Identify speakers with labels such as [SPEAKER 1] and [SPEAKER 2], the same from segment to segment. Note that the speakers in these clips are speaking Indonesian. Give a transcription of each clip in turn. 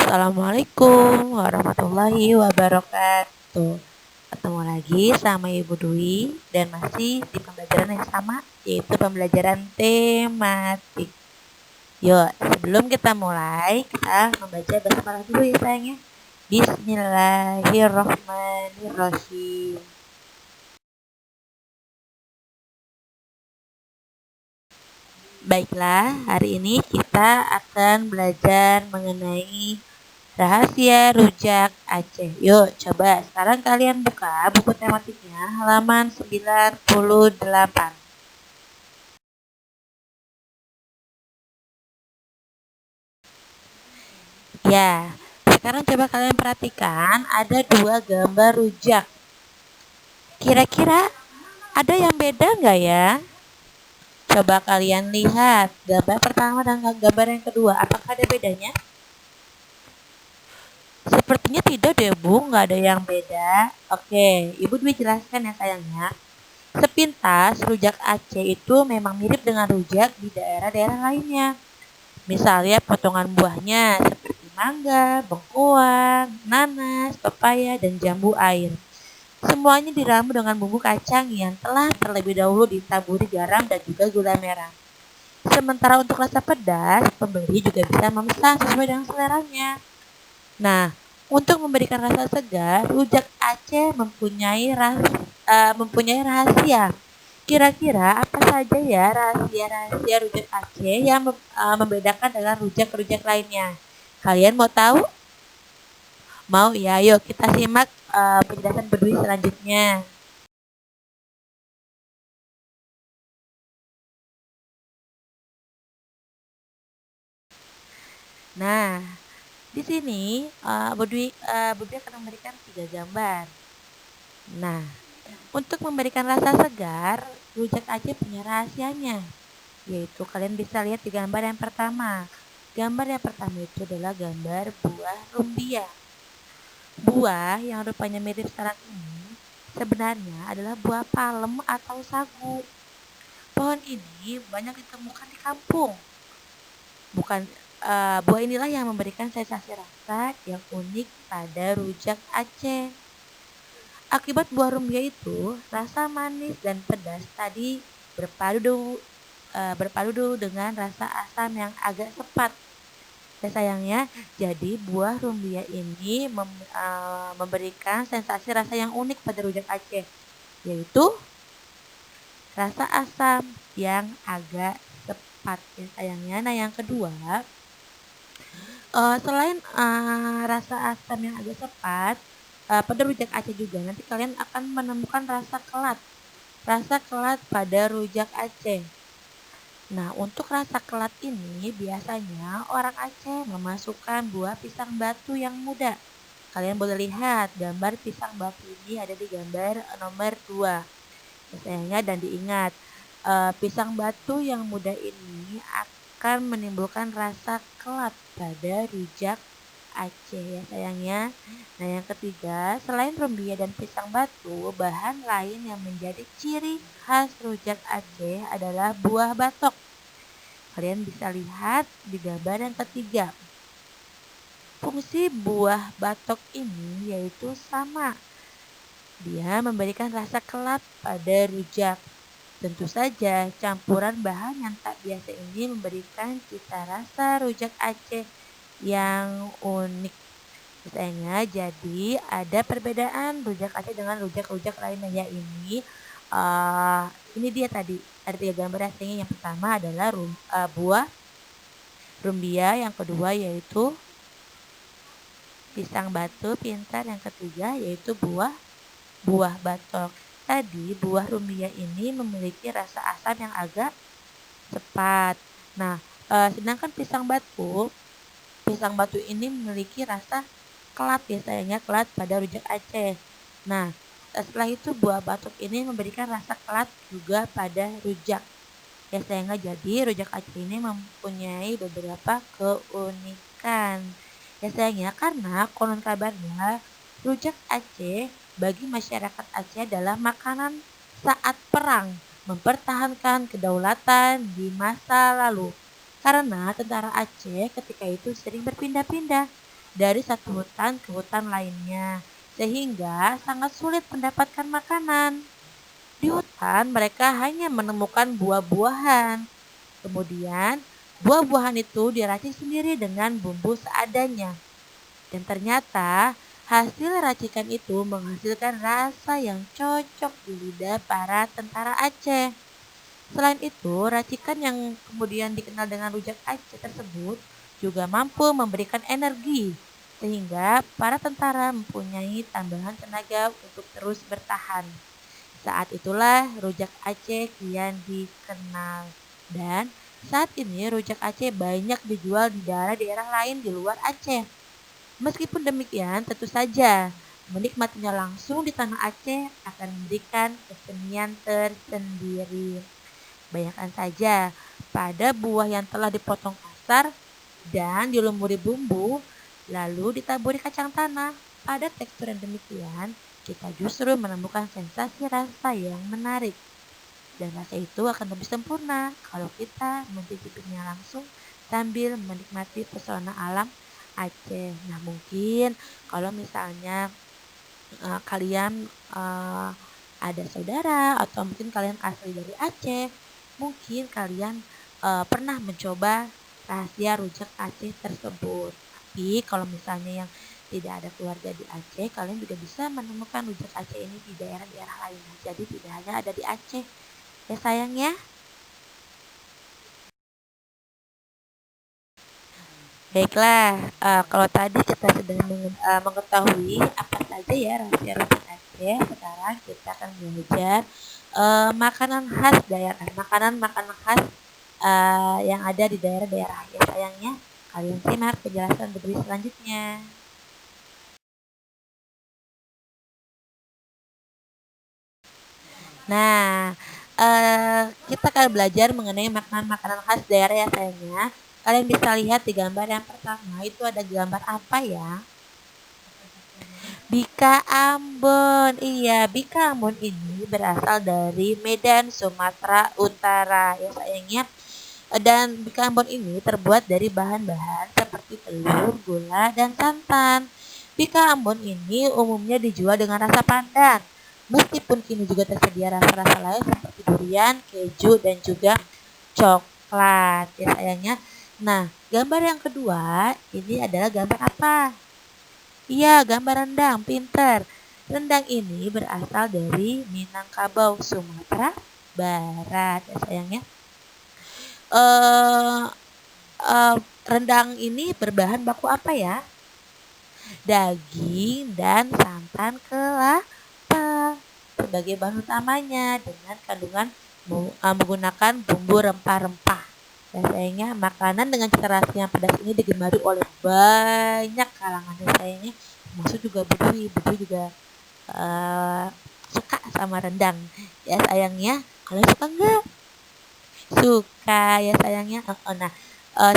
[SPEAKER 1] Assalamualaikum warahmatullahi wabarakatuh. Ketemu lagi sama Ibu Dwi dan masih di pembelajaran yang sama, yaitu pembelajaran tematik. Yuk, sebelum kita mulai, kita membaca basmalah dulu ya sayangnya. Bismillahirrahmanirrahim. Baiklah, hari ini kita akan belajar mengenai rahasia rujak Aceh. Yuk, coba sekarang kalian buka buku tematiknya halaman 98. Ya, sekarang coba kalian perhatikan ada dua gambar rujak. Kira-kira ada yang beda nggak ya? Coba kalian lihat gambar pertama dan gambar yang kedua. Apakah ada bedanya? Sepertinya tidak deh Bu, nggak ada yang beda. Oke, Ibu Dwi jelaskan ya sayangnya. Sepintas, rujak Aceh itu memang mirip dengan rujak di daerah-daerah lainnya. Misalnya potongan buahnya seperti mangga, bengkoang, nanas, pepaya, dan jambu air. Semuanya diramu dengan bumbu kacang yang telah terlebih dahulu ditaburi garam dan juga gula merah. Sementara untuk rasa pedas, pembeli juga bisa memesan sesuai dengan seleranya. Nah, untuk memberikan rasa segar, rujak Aceh mempunyai rahasia. Kira-kira apa saja ya rahasia-rahasia rujak Aceh yang membedakan dengan rujak-rujak lainnya? Kalian mau tahu? Mau ya? Yuk kita simak penjelasan Bedui selanjutnya. Nah, di sini Bedui akan memberikan 3 gambar. Nah, untuk memberikan rasa segar, rujak Aceh punya rahasianya, yaitu kalian bisa lihat di gambar yang pertama. Gambar yang pertama itu adalah gambar buah rumbia. Buah yang rupanya mirip sarang ini sebenarnya adalah buah palem atau sagu. Pohon ini banyak ditemukan di kampung. Buah inilah yang memberikan sensasi rasa yang unik pada rujak Aceh. Akibat buah rumbia itu, rasa manis dan pedas tadi berpadu dengan rasa asam yang agak sepat. Dan sayangnya, jadi buah rumbia ini memberikan sensasi rasa yang unik pada rujak Aceh, yaitu rasa asam yang agak sepat. Dan sayangnya, nah yang kedua, selain rasa asam yang agak sepat, pada rujak Aceh juga nanti kalian akan menemukan rasa kelat. Rasa kelat pada rujak Aceh. Nah, untuk rasa kelat ini biasanya orang Aceh memasukkan buah pisang batu yang muda. Kalian boleh lihat gambar pisang batu ini ada di gambar nomor 2. Sayangnya dan diingat, pisang batu yang muda ini akan menimbulkan rasa kelat pada rujak Aceh ya sayangnya. Nah, yang ketiga, selain rumbia dan pisang batu, bahan lain yang menjadi ciri khas rujak Aceh adalah buah batok. Kalian bisa lihat di gambar yang ketiga. Fungsi buah batok ini yaitu sama. Dia memberikan rasa kelat pada rujak. Tentu saja, campuran bahan yang tak biasa ini memberikan cita rasa rujak Aceh yang unik. Misalnya, jadi ada perbedaan rujak Aceh dengan rujak-rujak lainnya ya ini dia tadi ada 3 gambar aslinya. Yang pertama adalah buah rumbia, yang kedua yaitu pisang batu pintar, yang ketiga yaitu buah batok. Tadi buah rumbia ini memiliki rasa asam yang agak sepat. Nah, sedangkan pisang batu ini memiliki rasa kelat biasanya kelat pada rujak Aceh. Nah, setelah itu buah batok ini memberikan rasa kelat juga pada rujak. Ya sayangnya jadi rujak Aceh ini mempunyai beberapa keunikan. Ya sayangnya karena konon kabarnya rujak Aceh bagi masyarakat Aceh adalah makanan saat perang, mempertahankan kedaulatan di masa lalu. Karena tentara Aceh ketika itu sering berpindah-pindah dari satu hutan ke hutan lainnya, sehingga sangat sulit mendapatkan makanan. Di hutan, mereka hanya menemukan buah-buahan. Kemudian, buah-buahan itu diracik sendiri dengan bumbu seadanya. Dan ternyata, hasil racikan itu menghasilkan rasa yang cocok di lidah para tentara Aceh. Selain itu, racikan yang kemudian dikenal dengan rujak Aceh tersebut juga mampu memberikan energi, sehingga para tentara mempunyai tambahan tenaga untuk terus bertahan. Saat itulah rujak Aceh kian dikenal. Dan saat ini rujak Aceh banyak dijual di daerah-daerah lain di luar Aceh. Meskipun demikian, tentu saja menikmatinya langsung di tanah Aceh akan memberikan kesenian tersendiri. Bayangkan saja, pada buah yang telah dipotong kasar dan dilumuri bumbu, lalu ditaburi kacang tanah. Pada tekstur yang demikian, kita justru menemukan sensasi rasa yang menarik. Dan rasa itu akan lebih sempurna kalau kita mencicipinya langsung sambil menikmati pesona alam Aceh. Nah, mungkin kalau misalnya kalian ada saudara atau mungkin kalian asli dari Aceh, mungkin kalian pernah mencoba rahasia rujak Aceh tersebut. Tapi kalau misalnya yang tidak ada keluarga di Aceh, kalian juga bisa menemukan rujak Aceh ini di daerah-daerah lain. Jadi tidak hanya ada di Aceh, ya sayang ya. Baiklah, kalau tadi kita sudah mengetahui apa saja ya rahasia rujak Aceh, sekarang kita akan belajar makanan khas daerah, makanan-makanan khas yang ada di daerah-daerah ya sayangnya. Kalian simak penjelasan berikut selanjutnya. Nah, kita akan belajar mengenai makanan-makanan khas daerah ya sayangnya. Kalian bisa lihat di gambar yang pertama itu ada gambar apa ya? Bika Ambon. Iya, Bika Ambon ini berasal dari Medan, Sumatera Utara ya sayangnya. Dan Bika Ambon ini terbuat dari bahan-bahan seperti telur, gula, dan santan. Bika Ambon ini umumnya dijual dengan rasa pandan. Meskipun kini juga tersedia rasa-rasa lain seperti durian, keju, dan juga coklat ya sayangnya. Nah, gambar yang kedua ini adalah gambar apa? Iya, gambar rendang, pinter. Rendang ini berasal dari Minangkabau, Sumatera Barat ya sayangnya. Eh eh, Rendang ini berbahan baku apa ya? Daging dan santan kelapa sebagai bahan utamanya dengan kandungan menggunakan bumbu rempah-rempah. Dan sayangnya makanan dengan cita rasa yang pedas ini digemari oleh banyak kalangan. Dan sayangnya termasuk juga Bedui. Bedui juga suka sama rendang. Ya sayangnya, kalian suka nggak? Suka ya sayangnya. Nah,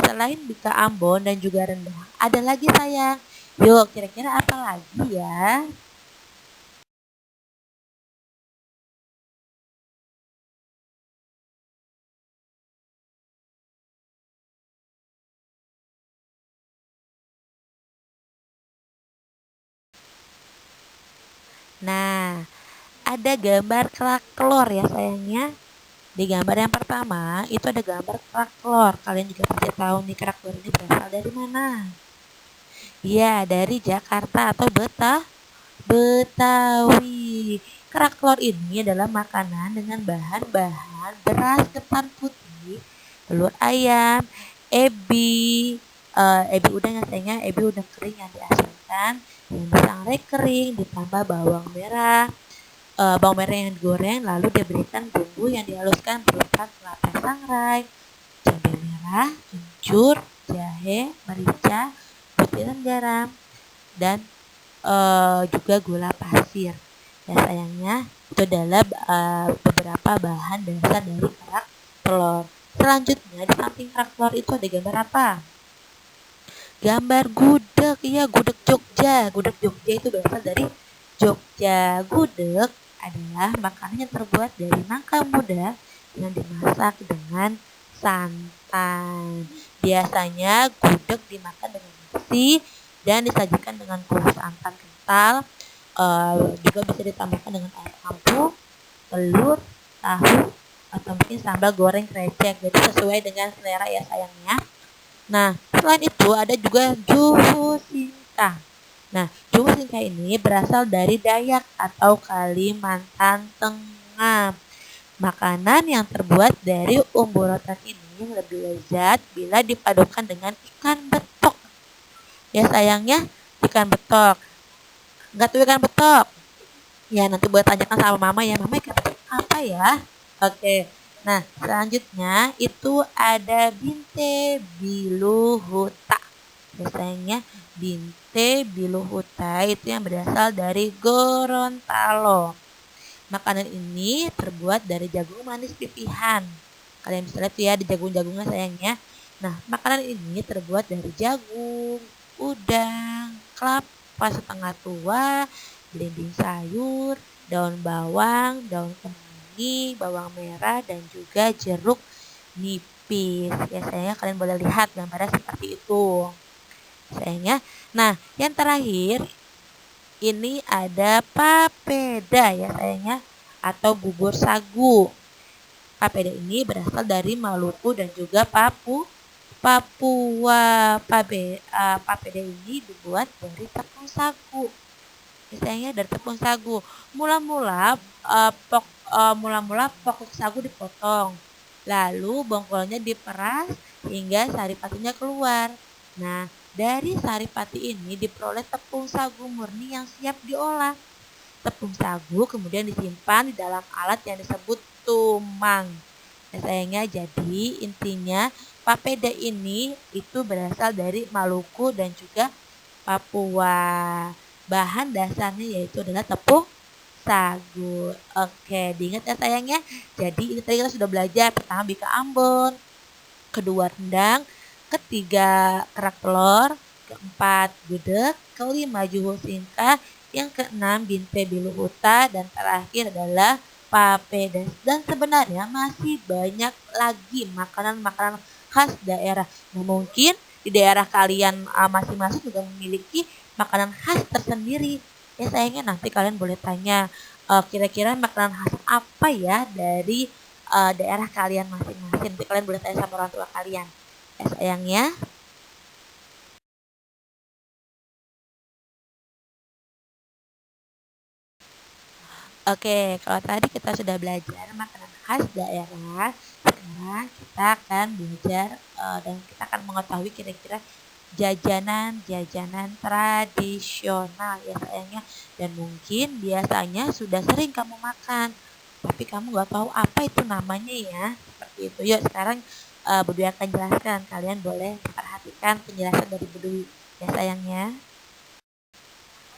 [SPEAKER 1] selain Bika Ambon dan juga rendang, ada lagi sayang. Yuk, kira-kira apa lagi ya? Nah, ada gambar kerak telur ya sayangnya. Di gambar yang pertama, itu ada gambar kerak telur. Kalian juga pasti tahu nih kerak telur ini berasal dari mana? Iya, dari Jakarta atau Betawi. Kerak telur ini adalah makanan dengan bahan-bahan beras ketan putih, telur ayam, ebi, ebi udang ya sayangnya, ebi udang kering yang diasinkan, yang disangrai kering, ditambah bawang merah yang digoreng, lalu diberikan bumbu yang dihaluskan berupa kelapa sangrai, cabai merah, kencur, jahe, merica, butiran garam, dan juga gula pasir. Ya sayangnya itu adalah beberapa bahan dasar dari kerak telur. Selanjutnya di samping kerak telur itu ada gambar apa? Gambar gudeg, iya gudeg Jogja. Gudeg Jogja itu berasal dari Jogja. Gudeg adalah makanan yang terbuat dari nangka muda yang dimasak dengan santan. Biasanya gudeg dimakan dengan nasi, dan disajikan dengan kuah santan kental. Juga bisa ditambahkan dengan air kampu, telur, tahu, atau mungkin sambal goreng krecek. Jadi sesuai dengan selera ya sayangnya. Nah, selain itu ada juga juhu singkang. Nah, juhu singkang ini berasal dari Dayak atau Kalimantan Tengah. Makanan yang terbuat dari umbu rotan ini lebih lezat bila dipadukan dengan ikan betok. Ya sayangnya, ikan betok. Enggak tuh ikan betok. Ya nanti buat tanyakan sama mama ya, mama ikan betok apa ya? Oke. Nah, selanjutnya itu ada binte biluhuta. Biasanya binte biluhuta itu yang berasal dari Gorontalo. Makanan ini terbuat dari jagung manis pipihan. Kalian bisa lihat ya di jagung-jagungnya sayangnya. Nah, makanan ini terbuat dari jagung, udang, kelapa setengah tua, belimbing sayur, daun bawang, daun kemangi, bawang merah, dan juga jeruk nipis. Ya sayangnya kalian boleh lihat gambarnya seperti itu. Sayangnya. Nah, yang terakhir ini ada papeda ya sayangnya atau bubur sagu. Papeda ini berasal dari Maluku dan juga Papua. Papeda ini dibuat dari tepung sagu. Ya, sayangnya dari tepung sagu. Mula-mula pokok sagu dipotong. Lalu bongkolnya diperas hingga saripatinya keluar. Nah, dari saripati ini diperoleh tepung sagu murni yang siap diolah. Tepung sagu kemudian disimpan di dalam alat yang disebut tumang. Nah, sayangnya jadi intinya papeda ini itu berasal dari Maluku dan juga Papua. Bahan dasarnya yaitu adalah tepung sagu. Oke, diingat ya sayangnya. Jadi ini tadi kita sudah belajar pertama bika Ambon, kedua rendang, ketiga kerak telur, keempat gudeg, kelima juhul singkah, yang keenam binte biluhuta, dan terakhir adalah papeda. Dan sebenarnya masih banyak lagi makanan-makanan khas daerah. Nah, mungkin di daerah kalian masing-masing juga memiliki makanan khas tersendiri. Ya sayangnya nanti kalian boleh tanya kira-kira makanan khas apa ya dari daerah kalian masing-masing. Nanti kalian boleh tanya sama orang tua kalian. Ya sayangnya. Oke, kalau tadi kita sudah belajar makanan khas daerah, sekarang kita akan belajar dan kita akan mengetahui kira-kira jajanan-jajanan tradisional ya sayangnya. Dan mungkin biasanya sudah sering kamu makan, tapi kamu nggak tahu apa itu namanya ya. Seperti itu. Yuk sekarang Budwi akan jelaskan. Kalian boleh perhatikan penjelasan dari Budwi ya sayangnya.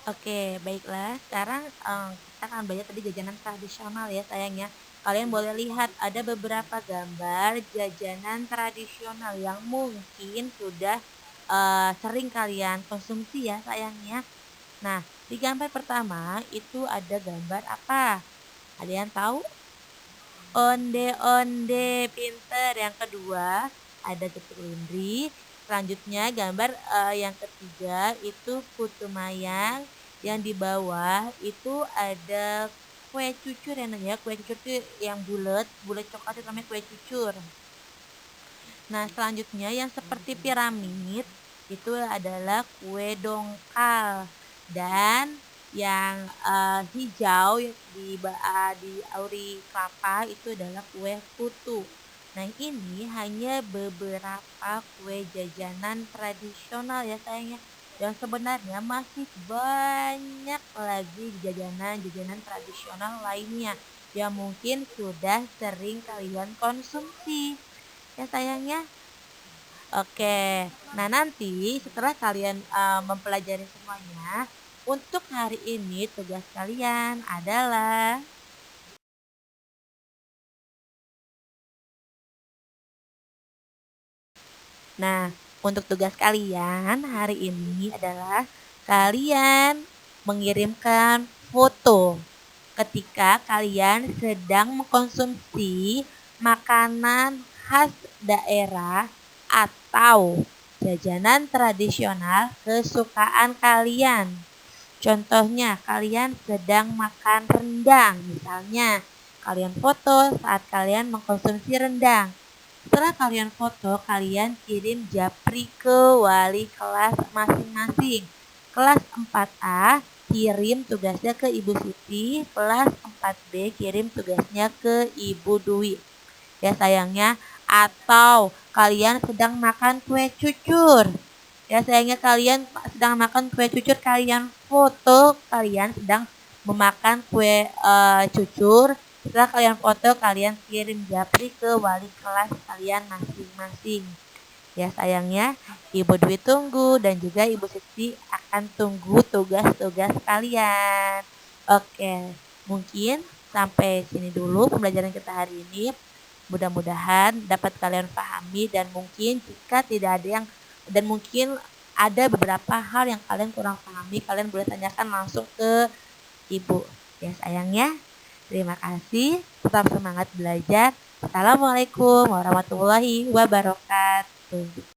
[SPEAKER 1] Oke, baiklah. Sekarang kita akan belajar tadi jajanan tradisional ya sayangnya. Kalian boleh lihat ada beberapa gambar jajanan tradisional yang mungkin sudah sering kalian konsumsi ya sayangnya. Nah, di gambar pertama itu ada gambar apa? Ada yang tahu? Onde-onde, pinter. Yang kedua ada getuk lindri. Selanjutnya gambar yang ketiga itu putu mayang. Yang di bawah itu ada kue cucur ya, kue cucur itu yang bulat coklat itu namanya kue cucur. Nah, selanjutnya yang seperti piramid itu adalah kue dongkal, dan yang hijau di auri kelapa itu adalah kue putu. Nah, ini hanya beberapa kue jajanan tradisional ya sayangnya. Dan sebenarnya masih banyak lagi jajanan-jajanan tradisional lainnya yang mungkin sudah sering kalian konsumsi. Ya sayangnya. Oke. Nah, nanti setelah kalian mempelajari semuanya, untuk hari ini tugas kalian adalah Nah, untuk tugas kalian hari ini adalah kalian mengirimkan foto ketika kalian sedang mengkonsumsi makanan khas daerah atau jajanan tradisional kesukaan kalian. Contohnya, kalian sedang makan rendang. Misalnya, kalian foto saat kalian mengkonsumsi rendang. Setelah kalian foto, kalian kirim japri ke wali kelas masing-masing. Kelas 4A kirim tugasnya ke Ibu Siti, kelas 4B kirim tugasnya ke Ibu Dwi. Ya sayangnya, atau kalian sedang makan kue cucur. Ya sayangnya kalian sedang makan kue cucur, kalian foto kalian sedang memakan kue cucur. Setelah kalian foto, kalian kirim japri ke wali kelas kalian masing-masing. Ya sayangnya, Ibu Dwi tunggu dan juga Ibu Siti akan tunggu tugas-tugas kalian. Oke, mungkin sampai sini dulu pembelajaran kita hari ini. Mudah-mudahan dapat kalian pahami dan mungkin jika tidak ada yang dan mungkin ada beberapa hal yang kalian kurang pahami, kalian boleh tanyakan langsung ke Ibu. Ya sayangnya. Terima kasih, tetap semangat belajar. Assalamualaikum warahmatullahi wabarakatuh.